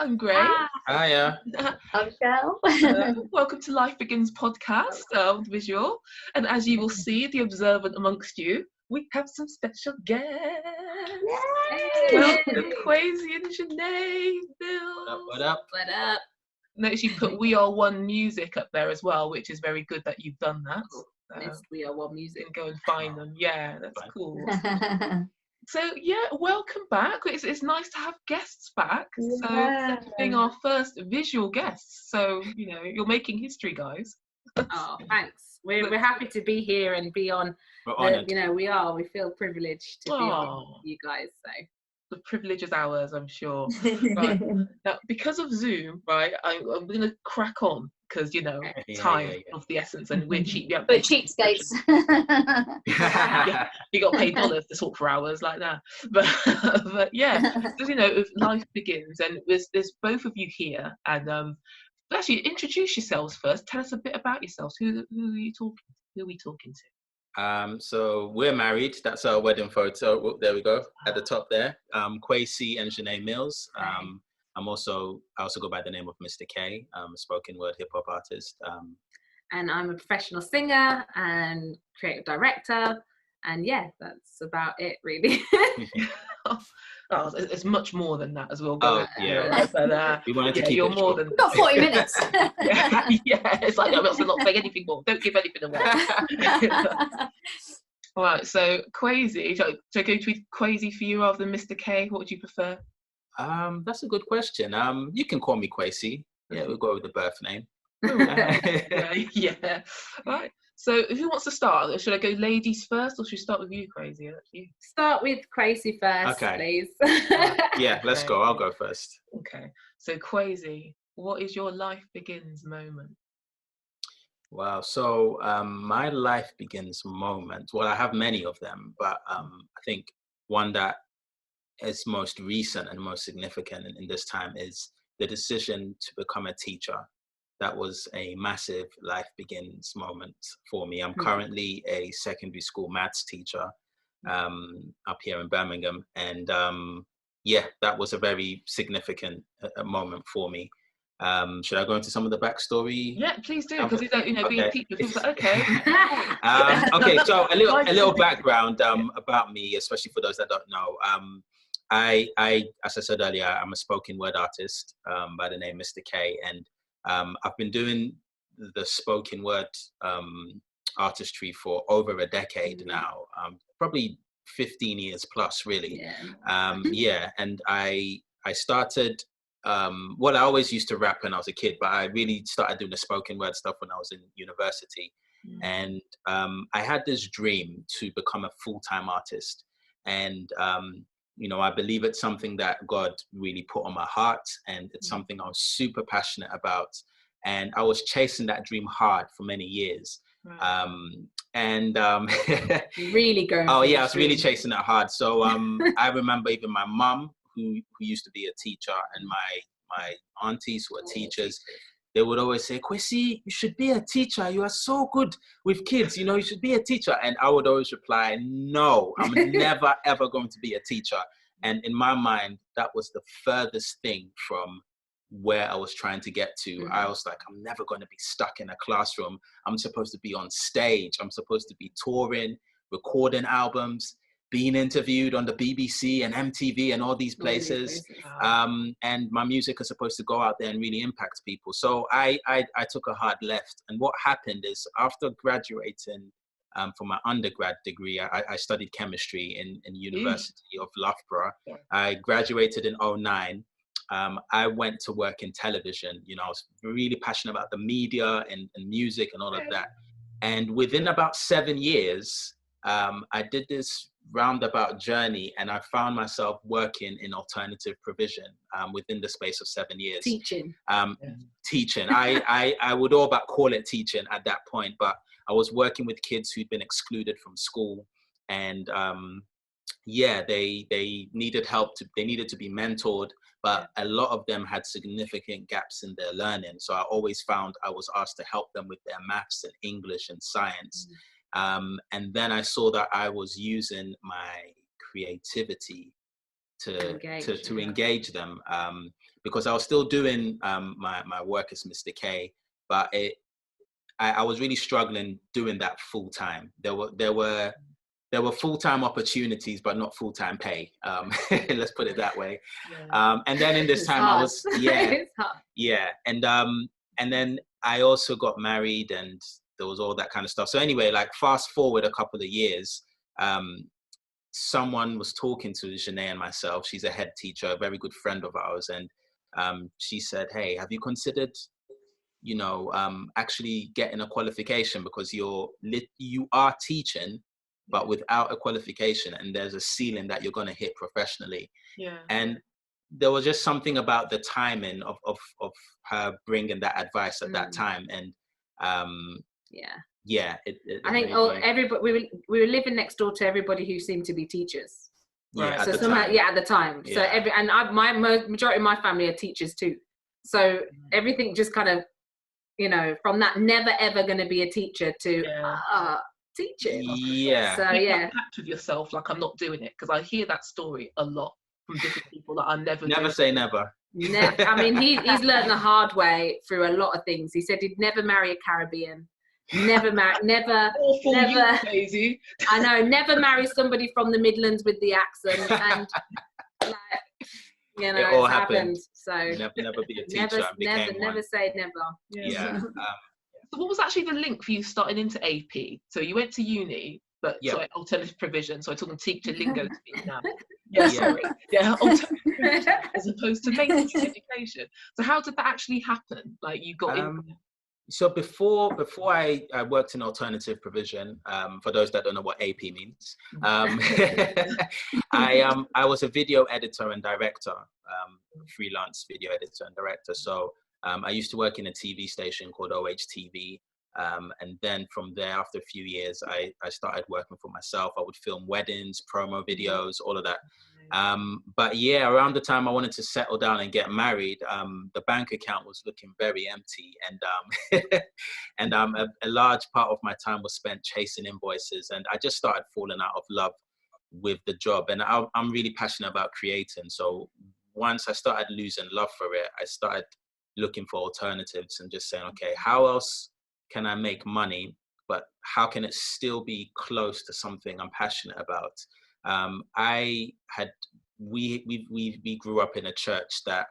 I'm Gray. Hiya. I'm Shell. Welcome to Life Begins podcast, visual. And as you will see, the observant amongst you, we have some special guests. Welcome, Kwesi and Jenae. Bill. What up? Notice you put We Are One Music up there as well, which is very good that you've done that. We Are One Music. Go and find them. Yeah, that's cool. So yeah, welcome back. It's nice to have guests back. So being our first visual guests. So you're making history, guys. Oh, thanks. We're happy to be here and be on. We're honoured. We feel privileged to be on you guys. So the privilege is ours, I'm sure. Right. Now, because of Zoom, right, I'm going to crack on because time of the essence, and we're cheap. Yeah, but cheapskates. You got to pay dollars to talk for hours like that. But yeah, because life begins, and there's both of you here, and actually introduce yourselves first. Tell us a bit about yourselves. Who are you talking to? Who are we talking to? So we're married. That's our wedding photo. There we go at the top there. Kwesi and Jenae Mills. I also go by the name of Mr. K. I'm a spoken word hip hop artist. And I'm a professional singer and creative director. And yeah, that's about it, really. It's much more than that as well. We wanted to keep you're it more short. than We've got 40 minutes. yeah, it's like I'm not saying anything more. Don't give anything away. All right, so Kwesi. So go to Kwesi for you rather than Mr. K. What would you prefer? That's a good question. You can call me Kwesi. Yeah, we'll go with the birth name. yeah. Right. So who wants to start? Should I go ladies first, or should we start with you, Kwesi? Start with Kwesi first, please. Yeah, let's go. I'll go first. Okay. So Kwesi, what is your life begins moment? Wow. So my life begins moment. Well, I have many of them, but I think one that is most recent and most significant in this time is the decision to become a teacher. That was a massive life begins moment for me. I'm currently a secondary school maths teacher up here in Birmingham. And that was a very significant moment for me. Should I go into some of the backstory? Yeah, please do, because being a teacher, it's like, okay. Okay, so a little background about me, especially for those that don't know. I, as I said earlier, I'm a spoken word artist by the name Mr. K, and I've been doing the spoken word artistry for over a decade now, probably 15 years plus, really. And I started, I always used to rap when I was a kid, but I really started doing the spoken word stuff when I was in university. And I had this dream to become a full-time artist. And I believe it's something that God really put on my heart, and it's something I was super passionate about. And I was chasing that dream hard for many years. Really going. Oh yeah, I was really chasing it hard. So I remember even my mum, who used to be a teacher, and my aunties who are teachers. They would always say, Kwesi, you should be a teacher. You are so good with kids. You should be a teacher. And I would always reply, no, I'm never, ever going to be a teacher. And in my mind, that was the furthest thing from where I was trying to get to. I was like, I'm never going to be stuck in a classroom. I'm supposed to be on stage. I'm supposed to be touring, recording albums, being interviewed on the BBC and MTV and all these places. And my music is supposed to go out there and really impact people. So I took a hard left. And what happened is, after graduating for my undergrad degree, I studied chemistry in University of Loughborough. I graduated in 2009. I went to work in television. I was really passionate about the media and music and all of that. And within about 7 years, I did this roundabout journey, and I found myself working in alternative provision within the space of 7 years. Teaching. Teaching. I would all but call it teaching at that point, but I was working with kids who'd been excluded from school, and they needed help. They needed to be mentored, but a lot of them had significant gaps in their learning. So I always found I was asked to help them with their maths and English and science. And then I saw that I was using my creativity to engage them, because I was still doing my work as Mr. K, but I was really struggling doing that full time. There were full-time opportunities, but not full-time pay. Let's put it that way. And then in this time, I was and then I also got married, and there was all that kind of stuff. So anyway, like fast forward a couple of years, someone was talking to Jenae and myself. She's a head teacher, a very good friend of ours, and she said, "Hey, have you considered, actually getting a qualification, because you are teaching, but without a qualification, and there's a ceiling that you're going to hit professionally." And there was just something about the timing of her bringing that advice at that time, and I think everybody, we were living next door to everybody who seemed to be teachers. Right. So somehow, at the time. So my majority of my family are teachers too. So everything just kind of, from that never ever going to be a teacher to teaching. So you have a pact with yourself, like, I'm not doing it, because I hear that story a lot from different people that I never say never. I mean, he's learned the hard way through a lot of things. He said he'd never marry a Caribbean, never never. Crazy. I know, never marry somebody from the Midlands with the accent, and it all it's happened. So never be a teacher. never say never. So what was actually the link for you starting into AP? So you went to uni, but alternative provision. So I'm talking teacher lingo to me now. Alternative provision as opposed to mainstream education. So how did that actually happen? Like, you got into it? So before I worked in alternative provision, for those that don't know what AP means, I was a video editor and director, freelance video editor and director. So I used to work in a TV station called OHTV. And then from there, after a few years, I started working for myself. I would film weddings, promo videos, all of that. But around the time I wanted to settle down and get married, the bank account was looking very empty, and a large part of my time was spent chasing invoices, and I just started falling out of love with the job. And I'm really passionate about creating. So once I started losing love for it, I started looking for alternatives and just saying, okay, how else can I make money, but how can it still be close to something I'm passionate about? We grew up in a church that,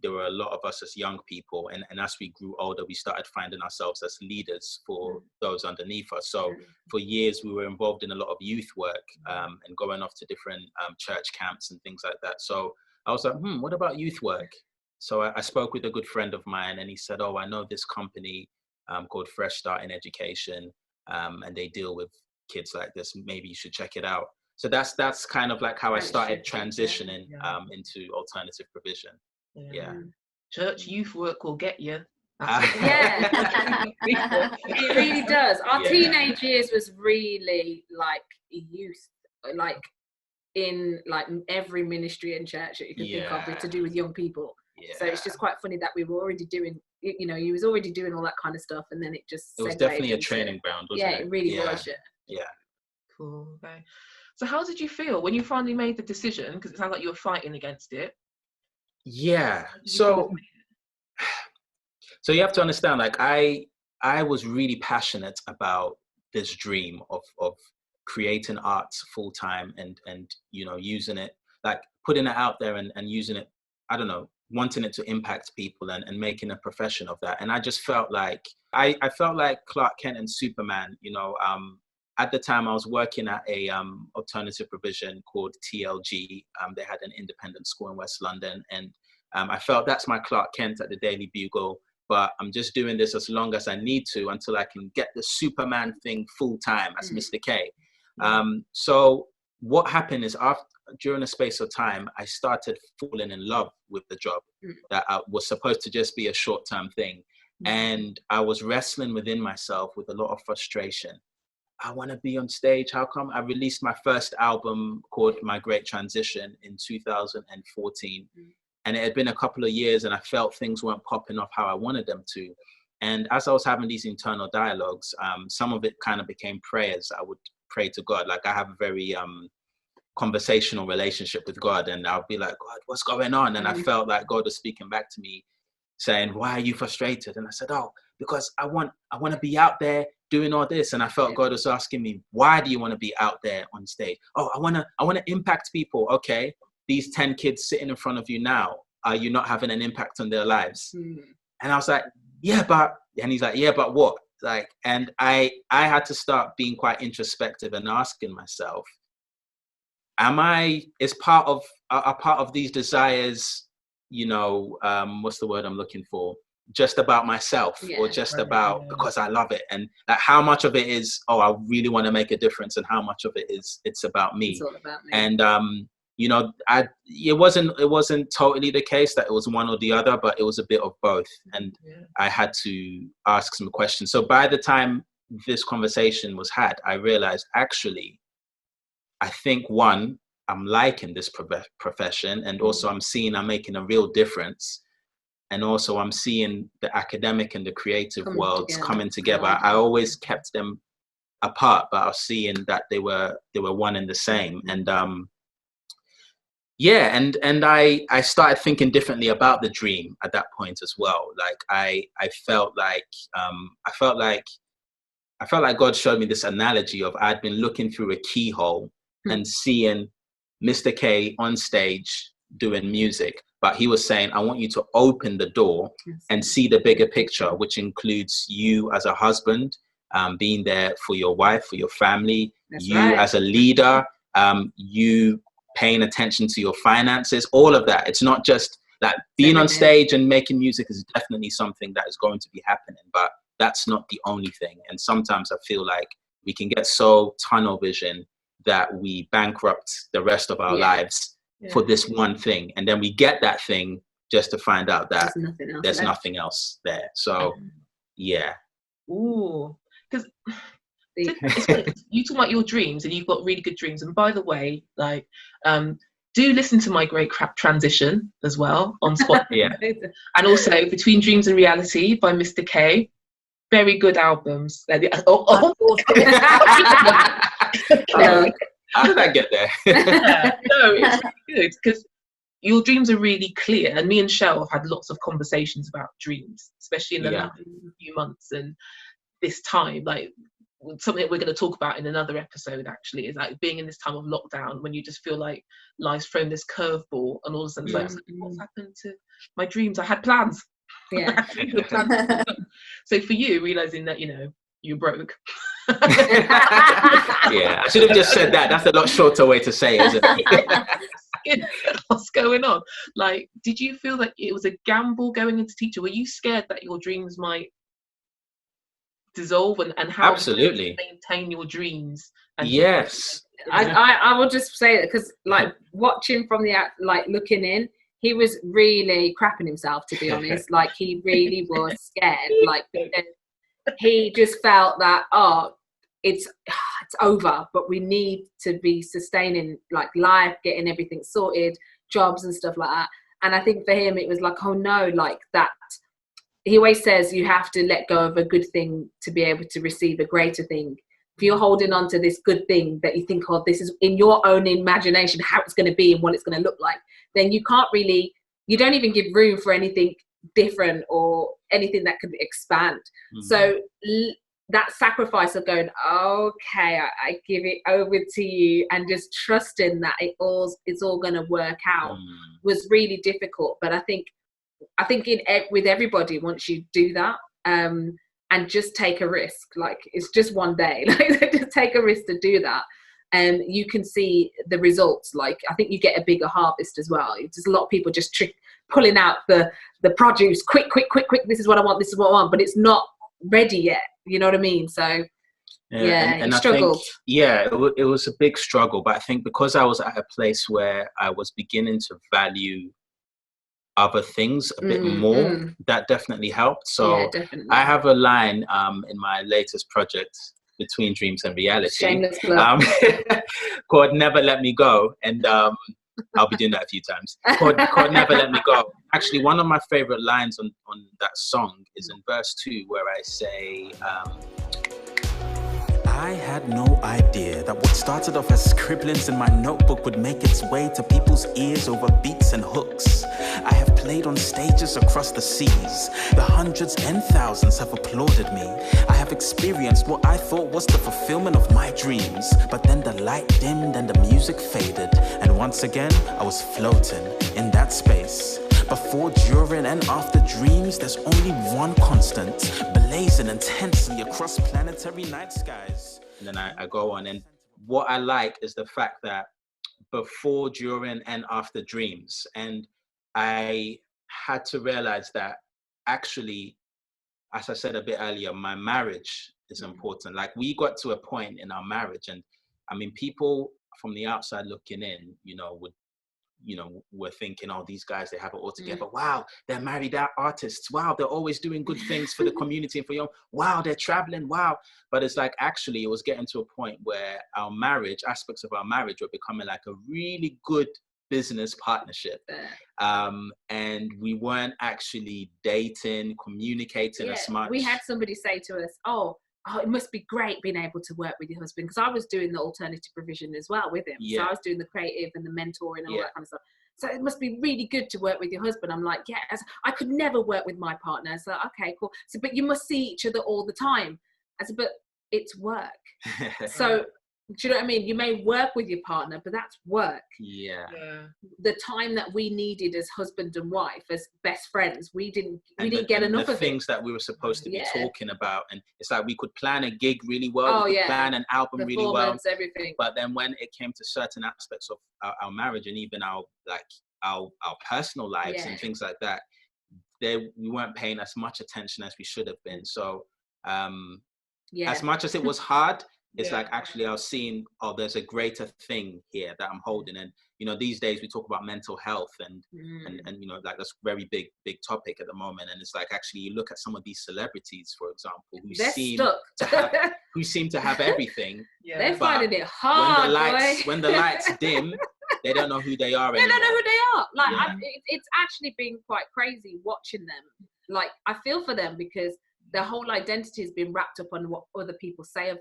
there were a lot of us as young people, and as we grew older, we started finding ourselves as leaders for those underneath us. So for years, we were involved in a lot of youth work, and going off to different church camps and things like that. So I was like, what about youth work? So I spoke with a good friend of mine, and he said, "Oh, I know this company called Fresh Start in Education, and they deal with kids like this. Maybe you should check it out." So that's kind of like how I started transitioning into alternative provision. Church youth work will get you. It really does. Our teenage years was really like youth, like in like every ministry and church that you could think of to do with young people. So it's just quite funny that we were already doing, he was already doing all that kind of stuff, and then it was definitely a training ground, wasn't it? It really was. Cool. Okay. So how did you feel when you finally made the decision? Because it sounds like you were fighting against it. So you have to understand, like, I was really passionate about this dream of creating arts full time and using it, like putting it out there and using it, I don't know, wanting it to impact people and making a profession of that. And I just felt like I felt like Clark Kent and Superman. At the time I was working at a alternative provision called TLG. They had an independent school in West London, and I felt that's my Clark Kent at the Daily Bugle, but I'm just doing this as long as I need to until I can get the Superman thing full time as Mr. K. So what happened is, during a space of time, I started falling in love with the job that was supposed to just be a short-term thing. And I was wrestling within myself with a lot of frustration. I want to be on stage. How come? I released my first album called My Great Transition in 2014. And it had been a couple of years, and I felt things weren't popping off how I wanted them to. And as I was having these internal dialogues, some of it kind of became prayers. I would pray to God. Like, I have a very conversational relationship with God, and I'll be like, God, what's going on? And I felt like God was speaking back to me saying, why are you frustrated? And I said, oh, because I want to be out there doing all this. And I felt God was asking me, why do you want to be out there on stage? Oh, I want to impact people. Okay, these 10 kids sitting in front of you now, are you not having an impact on their lives? And I was like, yeah, but, and he's like, yeah, but what? Like, and I had to start being quite introspective and asking myself, is part of these desires, you know, what's the word I'm looking for? Just about myself, or just about because I love it, and like how much of it is, oh, I really want to make a difference, and how much of it is it's about me. It's all about me. And you know, it wasn't totally the case that it was one or the other, but it was a bit of both, and I had to ask some questions. So by the time this conversation was had, I realized, actually, I think, one, I'm liking this profession, and also I'm seeing I'm making a real difference. And also I'm seeing the academic and the creative worlds coming together. I always kept them apart, but I was seeing that they were one and the same. And and I started thinking differently about the dream at that point as well. Like I felt like God showed me this analogy of, I'd been looking through a keyhole and seeing Mr. K on stage doing music, but he was saying, I want you to open the door and see the bigger picture, which includes you as a husband, being there for your wife, for your family, as a leader, you paying attention to your finances, all of that. It's not just that being on stage and making music is definitely something that is going to be happening, but that's not the only thing. And sometimes I feel like we can get so tunnel vision that we bankrupt the rest of our lives for this one thing, and then we get that thing just to find out that there's nothing else there. So because you talk about your dreams, and you've got really good dreams. And by the way, like do listen to My Great Crap Transition as well on Spotify. And also Between Dreams and Reality by Mr. K. Very good albums. How did I get there? No, it's really good because your dreams are really clear. And me and Shell have had lots of conversations about dreams, especially in the last few months and this time. Like something that we're going to talk about in another episode, actually, is like being in this time of lockdown when you just feel like life's thrown this curveball, and all of a sudden it's like, what's happened to my dreams? I had plans. So for you, realizing that, you know, you're broke. I should have just said that. That's a lot shorter way to say it, isn't it? What's going on? Like, did you feel that it was a gamble going into teacher? Were you scared that your dreams might dissolve, and how absolutely maintain your dreams? And I will just say that because like watching from the like looking in, he was really crapping himself, to be honest. Like he really was scared. Like he just felt that it's over, but we need to be sustaining like life, getting everything sorted, jobs and stuff like that. And I think for him it was like, oh no, like that. He always says you have to let go of a good thing to be able to receive a greater thing. If you're holding on to this good thing that you think, oh, this is in your own imagination how it's going to be and what it's going to look like, then you don't even give room for anything different or anything that could expand. So that sacrifice of going, okay, I give it over to you, and just trusting that it's all going to work out was really difficult. But I think with everybody, once you do that, and just take a risk, like it's just one day, like just take a risk to do that, and you can see the results. Like I think you get a bigger harvest as well. There's a lot of people just pulling out the produce quick. This is what I want. This is what I want, but it's not ready yet. You know what I mean? So and I struggled. Think, it was a big struggle, but I think because I was at a place where I was beginning to value other things a bit more, that definitely helped. So I have a line in my latest project, Between Dreams and Reality, shameless plug, called Never Let Me Go, and I'll be doing that a few times, called Never Let Me Go. Actually, one of my favorite lines on that song is in verse 2, where I say, I had no idea that what What started off as scribblings in my notebook would make its way to people's ears over beats and hooks. I have played on stages across the seas. The hundreds and thousands have applauded me. I have experienced what I thought was the fulfillment of my dreams. But then the light dimmed and the music faded. And once again, I was floating in that space. Before, during, and after dreams, there's only one constant, blazing intensely across planetary night skies. And then I go on, and what I like is the fact that before, during, and after dreams. And I had to realize that actually, as I said a bit earlier, my marriage is important. Like, we got to a point in our marriage, and I mean, people from the outside looking in, were thinking, oh, these guys, they have it all together. Wow, they're married artists. Wow, they're always doing good things for the community and for you. Wow, they're traveling. Wow. But it's like, actually, it was getting to a point where our marriage, aspects of our marriage, were becoming like a really good business partnership. And we weren't actually dating, communicating as much. We had somebody say to us, oh, it must be great being able to work with your husband, because I was doing the alternative provision as well with him. So I was doing the creative and the mentoring and all that kind of stuff. So it must be really good to work with your husband. I'm like, yes, I could never work with my partner. So, okay, cool. So, but you must see each other all the time. I said, but it's work. So, do you know what I mean? You may work with your partner, but that's work. Yeah. The time that we needed as husband and wife, as best friends, we didn't get enough of things that we were supposed to be talking about. And it's like, we could plan a gig really well. We could plan an album really well. Everything. But then when it came to certain aspects of our marriage, and even our personal lives and things like that, we weren't paying as much attention as we should have been. So as much as it was hard, it's like, actually, I was seeing, oh, there's a greater thing here that I'm holding. And, these days we talk about mental health and like, that's a very big topic at the moment. And it's like, actually, you look at some of these celebrities, for example, who seem to have everything. They're finding it hard, when the lights dim, they don't know who they are anymore. They don't know who they are. Like, it's actually been quite crazy watching them. Like, I feel for them, because their whole identity has been wrapped up on what other people say of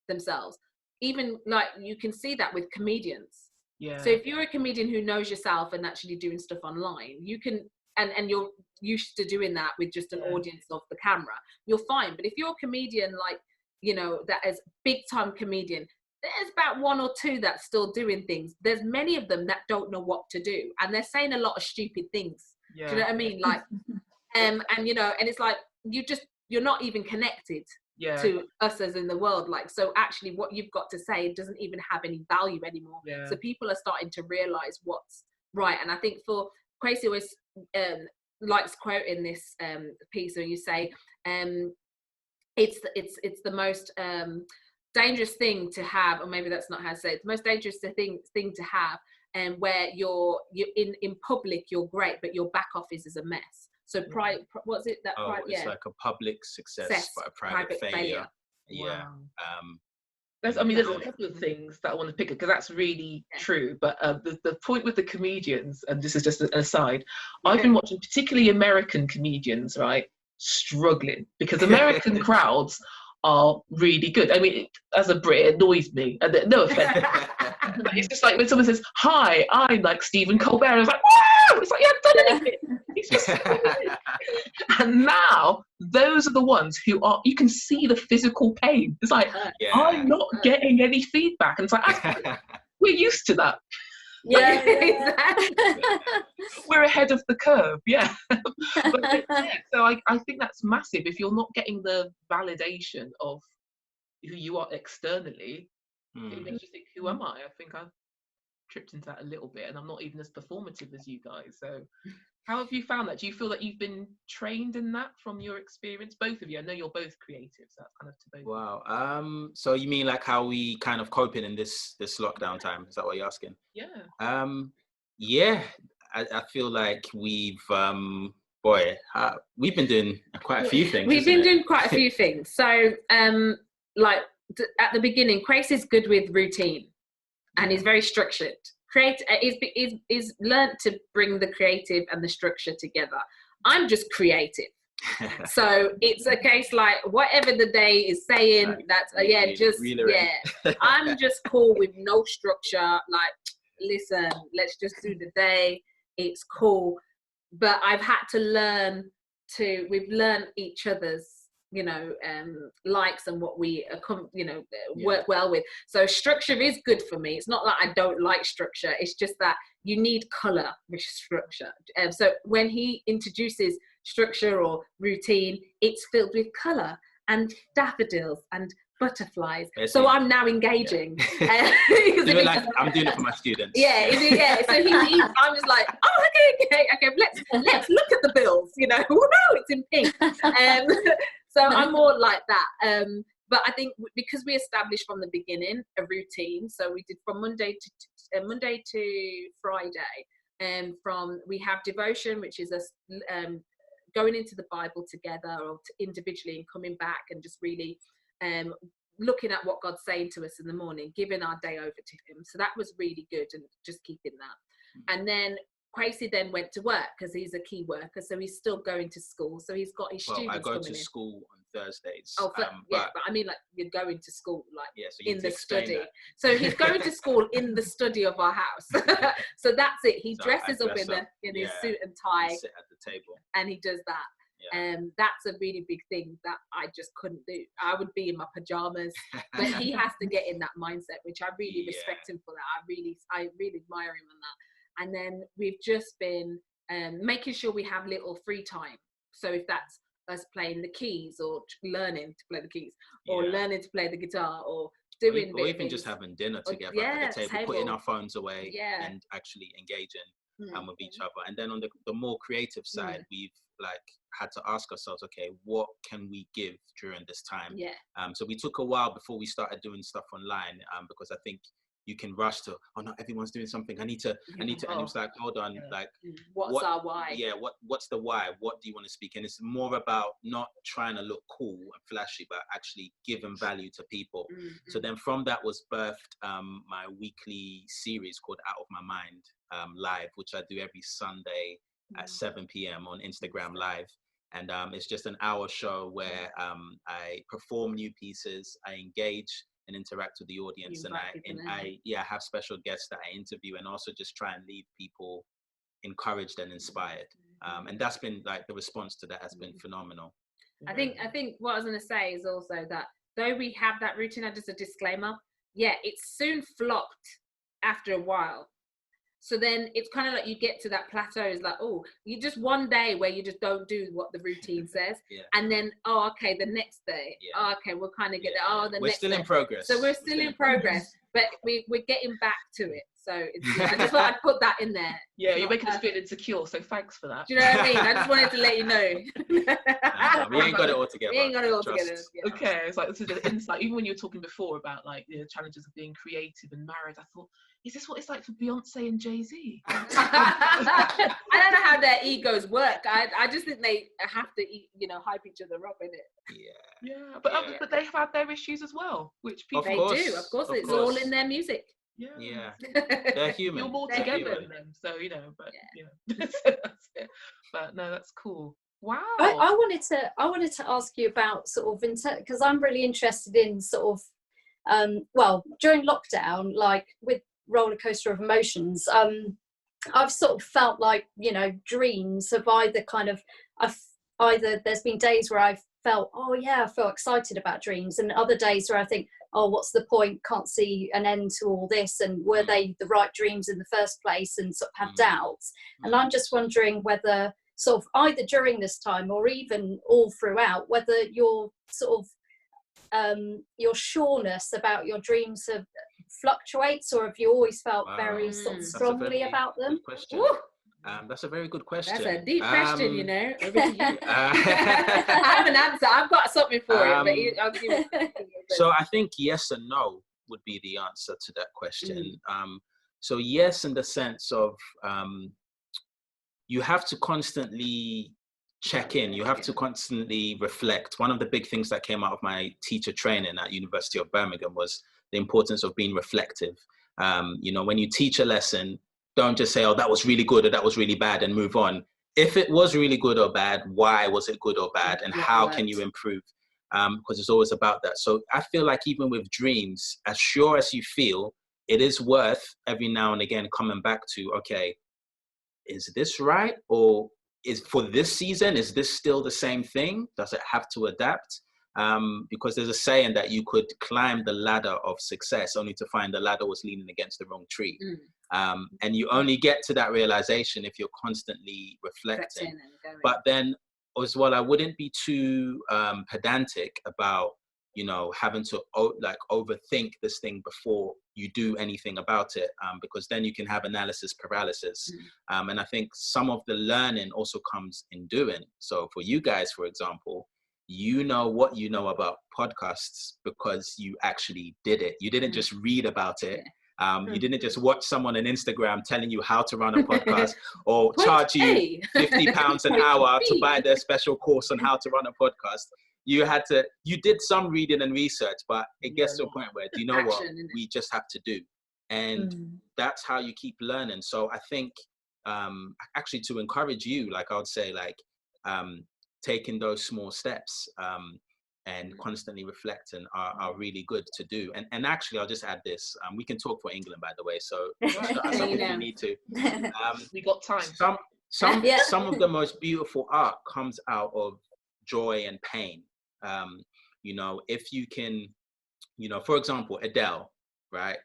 themselves. Even like, you can see that with comedians. So if you're a comedian who knows yourself and actually doing stuff online, you can, and you're used to doing that with just an audience of the camera, you're fine. But if you're a comedian, like, that is big time comedian, there's about one or two that's still doing things. There's many of them that don't know what to do, and they're saying a lot of stupid things. Do you know what I mean? Like, and it's like, you're not even connected to us as in the world. Like, so actually what you've got to say doesn't even have any value anymore. So people are starting to realize what's right. And I think for Kwesi always likes quoting this piece where you say, it's the most dangerous thing to have, or maybe that's not how to say it, the most dangerous thing to have, and where you're in public you're great, but your back office is a mess. So what's it that? It's like a public success, but a private failure. Yeah. There's a couple of things that I want to pick up, because that's really true. But the point with the comedians, and this is just an aside, I've been watching particularly American comedians, right, struggling, because American crowds are really good. I mean, as a Brit, it annoys me. No offense. But it's just like when someone says, "Hi, I'm like Stephen Colbert," I was like, "Wow!" It's like, you haven't done anything. It's just and now those are the ones who are. You can see the physical pain. It's like, I'm not getting any feedback, and it's like, we're used to that. Yeah, exactly. We're ahead of the curve, So I think that's massive. If you're not getting the validation of who you are externally, it makes you think, who am I? I think I've tripped into that a little bit, and I'm not even as performative as you guys. So how have you found that? Do you feel that you've been trained in that from your experience, both of you? I know you're both creative, so that's kind of to both. Wow. So you mean like how we kind of coping in this lockdown time? Is that what you're asking? Yeah. I feel like we've we've been doing quite a few things. We've been doing quite a few things. So like at the beginning, Kwesi is good with routine, and he's very structured. Is learnt to bring the creative and the structure together. I'm just creative. So it's a case like whatever the day is saying, that's I'm just cool with no structure. Like, listen, let's just do the day. It's cool. But I've had to learn we've learned each other's, you know, likes and what we, work well with. So structure is good for me. It's not that I don't like structure. It's just that you need color with structure. So when he introduces structure or routine, it's filled with color and daffodils and butterflies. So I'm now engaging. I'm doing it for my students. So I'm just like, oh, okay, let's look at the bills, you know. Woo, it's in pink. So I'm more like that. But I think because we established from the beginning a routine, so we did from Monday to Friday, we have devotion, which is us going into the Bible together or individually and coming back and just really looking at what God's saying to us in the morning, giving our day over to him. So that was really good, and just keeping that. And then Kwesi then went to work because he's a key worker, so he's still going to school. So he's got his students coming in. I go to school on Thursdays. Oh, but I mean, like, you're going to school, like, so in the study. That. So he's going to school in the study of our house. So that's it. He dresses up in his suit and tie. Sit at the table. And he does that. That's a really big thing that I just couldn't do. I would be in my pajamas, but he has to get in that mindset, which I really respect him for that. I really admire him on that. And then we've just been making sure we have little free time. So if that's us playing the keys or learning to play the keys or learning to play the guitar or doing or even just having dinner together at the table, putting our phones away and actually engaging with each other. And then on the more creative side, we've like had to ask ourselves, okay, what can we give during this time? So we took a while before we started doing stuff online, because I think you can rush to, oh no, everyone's doing something. I need to, and it was like, hold on, like, what's our why? Yeah, what's the why? What do you want to speak? And it's more about not trying to look cool and flashy, but actually giving value to people. So then from that was birthed my weekly series called Out of My Mind Live, which I do every Sunday at 7 p.m. on Instagram Live. And it's just an hour show where I perform new pieces, I engage and interact with the audience, and I have special guests that I interview, and also just try and leave people encouraged and inspired. And that's been like, the response to that has been phenomenal. I think what I was going to say is also that though we have that routine, just a disclaimer, it soon flopped after a while. So then it's kind of like you get to that plateau. It's like, oh, you just one day where you just don't do what the routine says. And then, oh, okay, the next day. Oh, okay, we'll kind of get there. Oh, the we're next still day. In progress. So we're still in progress, but we're getting back to it. So I just thought I'd put that in there. Yeah, you're making us feel insecure, so thanks for that. Do you know what I mean? I just wanted to let you know. We ain't got it all together. We ain't got it all together. Okay, it's like, this is the insight. Even when you were talking before about like the challenges of being creative and married, I thought, is this what it's like for Beyonce and Jay-Z? I don't know how their egos work. I just think they have to, hype each other up, innit? Yeah, but they have had their issues as well, which people do. Of course, it's all in their music. Yeah. They're human. You're more together than them, so that's it. But no, that's cool. Wow. I wanted to ask you about sort of, because I'm really interested in sort of, during lockdown, like with roller coaster of emotions, I've sort of felt like, dreams have either there's been days where I've felt, oh yeah, I feel excited about dreams, and other days where I think, oh, what's the point, can't see an end to all this, and were they the right dreams in the first place, and sort of have doubts. And I'm just wondering whether sort of either during this time or even all throughout, whether your sort of your sureness about your dreams have fluctuates, or have you always felt very sort of strongly about them? That's a very good question. That's a deep question, Over to you. I have an answer. I've got something for it, but I'll give you. So I think yes and no would be the answer to that question. So yes, in the sense of you have to constantly check in. You have to constantly reflect. One of the big things that came out of my teacher training at University of Birmingham was the importance of being reflective. When you teach a lesson, don't just say, oh, that was really good or that was really bad and move on. if it was really good or bad, why was it good or bad, and how can you improve? Because it's always about that. So I feel like even with dreams, as sure as you feel, it is worth every now and again coming back to, okay, is this right? Or is for this season, is this still the same thing? Does it have to adapt? Because there's a saying that you could climb the ladder of success only to find the ladder was leaning against the wrong tree. And you only get to that realization if you're constantly reflecting. But then as well, I wouldn't be too pedantic about, you know, having to overthink this thing before you do anything about it, because then you can have analysis paralysis. And I think some of the learning also comes in doing. So for you guys, for example, you know what you know about podcasts because you actually did it. You didn't just read about it. You didn't just watch someone on Instagram telling you how to run a podcast or charge you £50 an hour to buy their special course on how to run a podcast. You did some reading and research, but it gets to a point where, do you know what we just have to do? And that's how you keep learning. So I think actually to encourage you, like I would say, like taking those small steps and constantly reflecting are really good to do. And actually, I'll just add this. We can talk for England, by the way, so I don't think we need to. We got time. Some of the most beautiful art comes out of joy and pain. You know, if you can, you know, for example, Adele, right?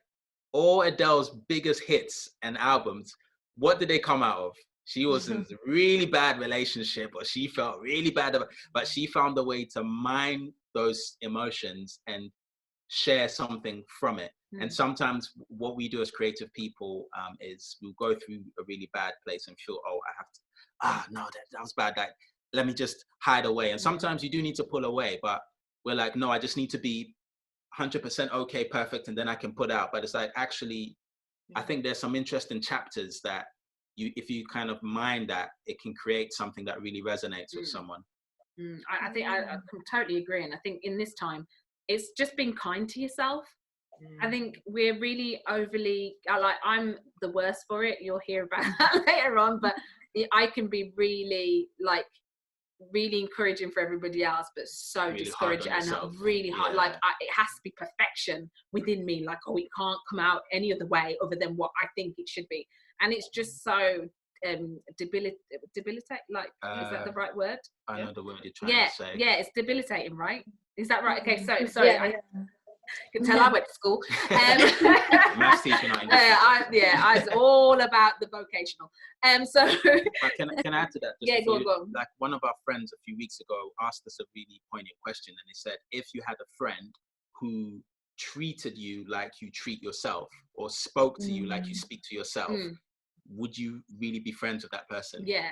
All Adele's biggest hits and albums, what did they come out of? She was in a really bad relationship, or she felt really bad about, but she found a way to mine those emotions and share something from it. And sometimes what we do as creative people is we'll go through a really bad place and feel, oh, I have to, no, that was bad. Like, let me just hide away. And sometimes you do need to pull away, but we're like, no, I just need to be 100% okay, perfect, and then I can put out. But it's like, actually, I think there's some interesting chapters that if you kind of mind that, it can create something that really resonates with someone. I think I totally agree. And I think in this time, it's just being kind to yourself. I think we're really overly, I'm the worst for it. You'll hear about that later on, but I can be really encouraging for everybody else, but so really discouraging and really hard. Like it has to be perfection within me. Like, oh, it can't come out any other way other than what I think it should be. And it's just so debilitate. Like, is that the right word? I know the word you're trying to say. Yeah, it's debilitating, right? Is that right? Okay, so sorry. I can tell I went to school. Maths teacher, not English. I was all about the vocational. So can I add to that? Go on. Like, one of our friends a few weeks ago asked us a really poignant question, and they said, if you had a friend who treated you like you treat yourself, or spoke to you like you speak to yourself, would you really be friends with that person? Yeah.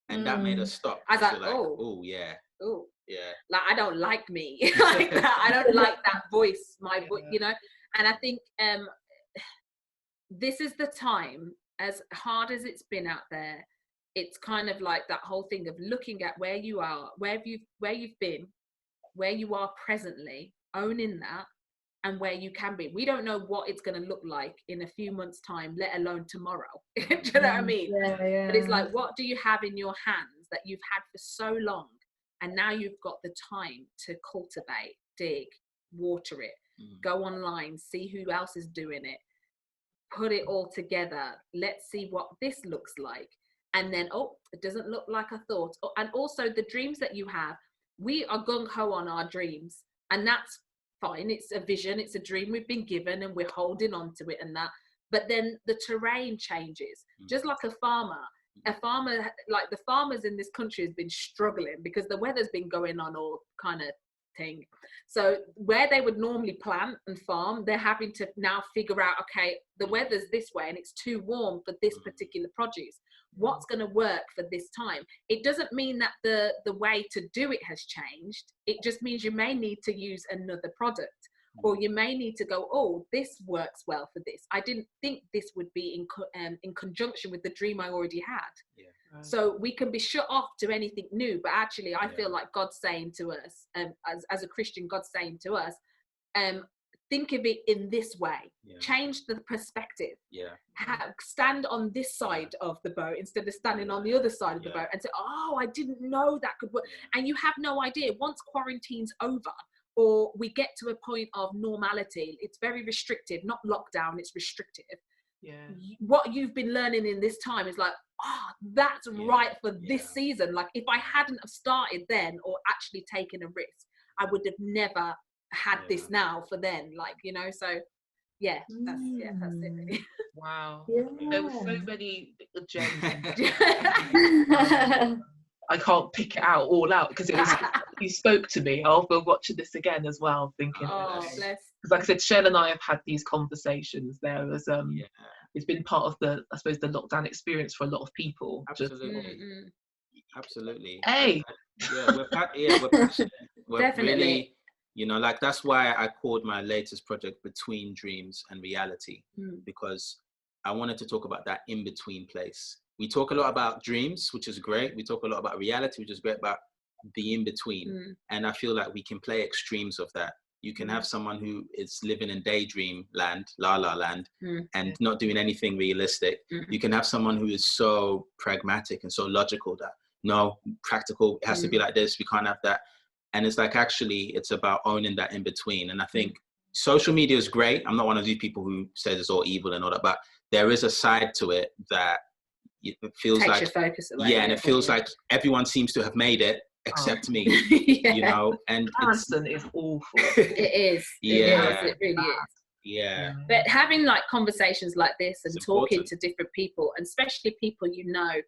And that made us stop. I was like, oh yeah. Oh yeah. Like, I don't like me like that. I don't like that voice, my voice, you know. And I think this is the time, as hard as it's been out there, it's kind of like that whole thing of looking at where you are, where you've been, where you are presently, owning that, and where you can be. We don't know what it's going to look like in a few months' time, let alone tomorrow. Do you know what I mean? Yeah. But it's like, what do you have in your hands that you've had for so long, and now you've got the time to cultivate, dig, water it, go online, see who else is doing it, put it all together. Let's see what this looks like. And then, oh, it doesn't look like I thought. Oh, and also the dreams that you have, we are gung-ho on our dreams, and that's fine. It's a vision, it's a dream we've been given, and we're holding on to it and that. But then the terrain changes, just like a farmer, like the farmers in this country has been struggling because the weather's been going on all kind of thing. So where they would normally plant and farm, they're having to now figure out, okay, the weather's this way and it's too warm for this particular produce. What's going to work for this time? It doesn't mean that the way to do it has changed. It just means you may need to use another product, or you may need to go, oh, this works well for this. I didn't think this would be in conjunction with the dream I already had. Yeah. Right. So we can be shut off to anything new, but actually I feel like God's saying to us, as a Christian, God's saying to us, think of it in this way. Change the perspective. Stand on this side of the boat instead of standing on the other side of the boat, and say, oh, I didn't know that could work. And you have no idea. Once quarantine's over, or we get to a point of normality, it's very restrictive, not lockdown, it's restrictive. What you've been learning in this time is like, oh, that's right for this season. Like, if I hadn't have started then, or actually taken a risk, I would have never had this now for then, like, you know. So that's it really. Wow. There were so many gems. I can't pick it all out because it was you spoke to me. I'll be watching this again as well, thinking, bless. Because like I said, Shell and I have had these conversations. There was it's been part of the, I suppose, the lockdown experience for a lot of people. Absolutely. Hey. We're passionate. We're Definitely. Really, you know, like, that's why I called my latest project Between Dreams and Reality, because I wanted to talk about that in-between place. We talk a lot about dreams, which is great. We talk a lot about reality, which is great, about the in-between. And I feel like we can play extremes of that. You can have someone who is living in daydream land, la la land, and not doing anything realistic. You can have someone who is so pragmatic and so logical that, no, practical, it has to be like this, we can't have that. And it's like, actually, it's about owning that in between. And I think social media is great. I'm not one of these people who says it's all evil and all that, but there is a side to it that it feels takes like, your focus away. and it feels like everyone seems to have made it except me, you know. And Comparison is awful. It is. It really is. But having like conversations like this and talking to different people, and especially people you know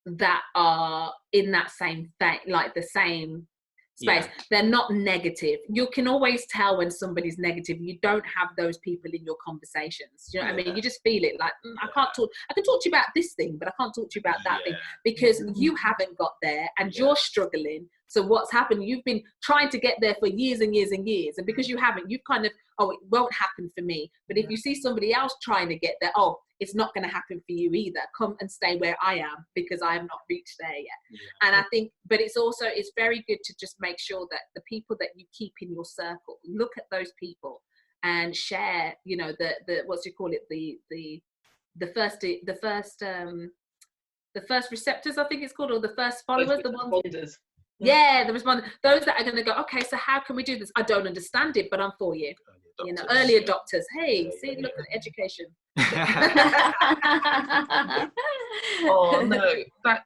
that are in that same thing, like the same space, they're not negative. You can always tell when somebody's negative. You don't have those people in your conversations. You know what I mean? You just feel it like, I can talk to you about this thing, but I can't talk to you about that thing, because you haven't got there and you're struggling. So what's happened? You've been trying to get there for years and years and years, and because you haven't, you've kind of, oh, it won't happen for me. But if you see somebody else trying to get there, oh, it's not going to happen for you either. Come and stay where I am, because I have not reached there yet. And I think, but it's very good to just make sure that the people that you keep in your circle, look at those people and share, you know, the first receptors, I think it's called, or the first followers, the ones. The responders, those that are going to go, okay, so how can we do this? I don't understand it, but I'm for you. You know, early adopters. Hey, see, look at education. Oh no, that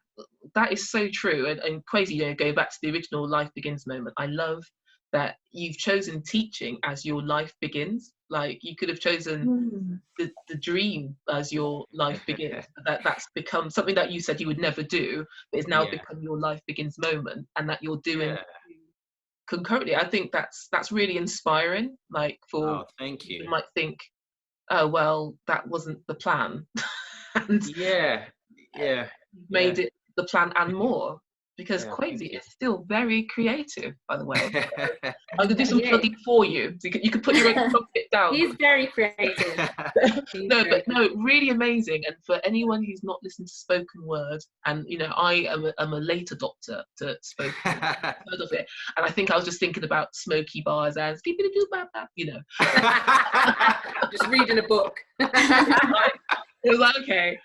is so true. And Kwesi, you know, going back to the original Life Begins moment, I love that you've chosen teaching as your life begins. Like, you could have chosen the dream as your life begins. That's become something that you said you would never do, but it's now become your life begins moment, and that you're doing concurrently. I think that's really inspiring. Like, for thank you. You might think, oh well, that wasn't the plan. And made it the plan and more. Because Kwesi is still very creative, by the way. I'm gonna do some plugging for you. So you can put your own bit down. He's very creative. Really amazing. And for anyone who's not listened to spoken word, and you know, I am a late adopter to spoken word, of it. And I think I was just thinking about smoky bars and you know, just reading a book. It was like, okay.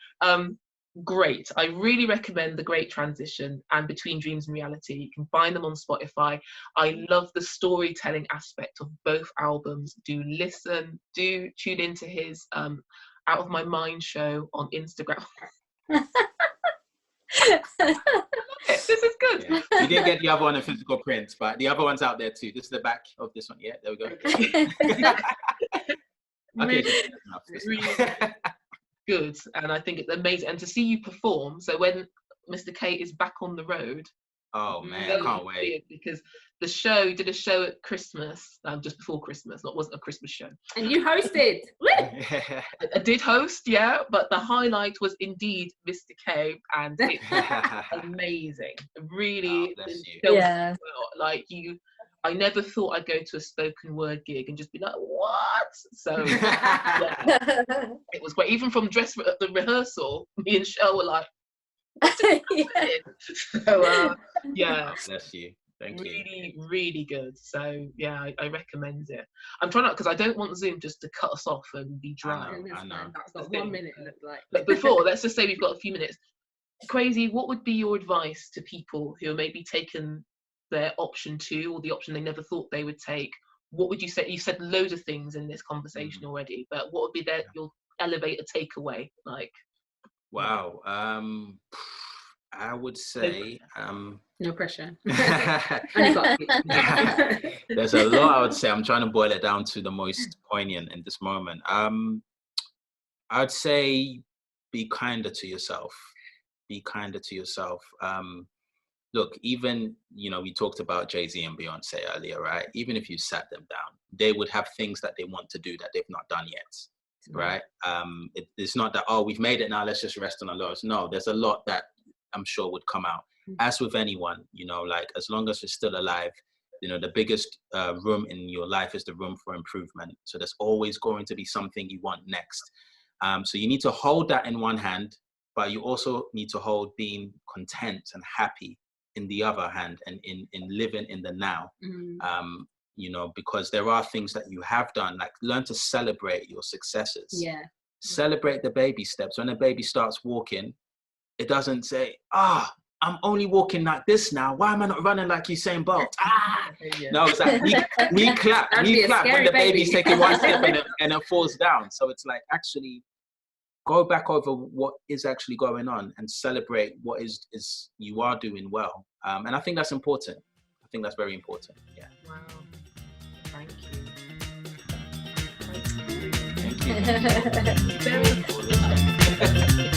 Great. I really recommend The Great Transition and Between Dreams and Reality. You can find them on Spotify. I love the storytelling aspect of both albums. Do tune into his Out of My Mind show on Instagram. This is good. You didn't get the other one in physical print, but the other one's out there too. This is the back of this one. Yeah, there we go. Really good. And I think it's amazing. And to see you perform, so when Mr. K is back on the road, oh man, I can't wait. Because you did a show at Christmas, just before Christmas. It wasn't a Christmas show. And you hosted. I did host, but the highlight was indeed Mr. K, and it's amazing. Really, like you. I never thought I'd go to a spoken word gig and just be like, what? So it was great. Even from the rehearsal, me and Shell were like, so, bless you. Thank you. Really, really good. So yeah, I recommend it. I'm trying not, because I don't want Zoom just to cut us off and be dry. I know. That's got 1 minute look like. But before, let's just say we've got a few minutes. Kwesi, what would be your advice to people who are maybe taken their option 2 or the option they never thought they would take? What would you say? You said loads of things in this conversation already, but what would be your elevator takeaway? Like, wow. I would say no pressure. There's a lot I would say. I'm trying to boil it down to the most poignant in this moment. I'd say be kinder to yourself. Be kinder to yourself. Look, even, we talked about Jay-Z and Beyonce earlier, right? Even if you sat them down, they would have things that they want to do that they've not done yet, right? It's not that, oh, we've made it now, let's just rest on our laurels. No, there's a lot that I'm sure would come out. As with anyone, like, as long as you're still alive, the biggest room in your life is the room for improvement. So there's always going to be something you want next. So you need to hold that in one hand, but you also need to hold being content and happy in the other hand, and in living in the now. Because there are things that you have done, like learn to celebrate your successes. Yeah. Celebrate the baby steps. When a baby starts walking, it doesn't say, I'm only walking like this now. Why am I not running like Usain Bolt? No, it's like we clap when the baby's taking one step and it falls down. So it's like, actually go back over what is actually going on and celebrate what is you are doing well. And I think that's important. I think that's very important. Yeah. wow. Thank you. Thank you. Very important.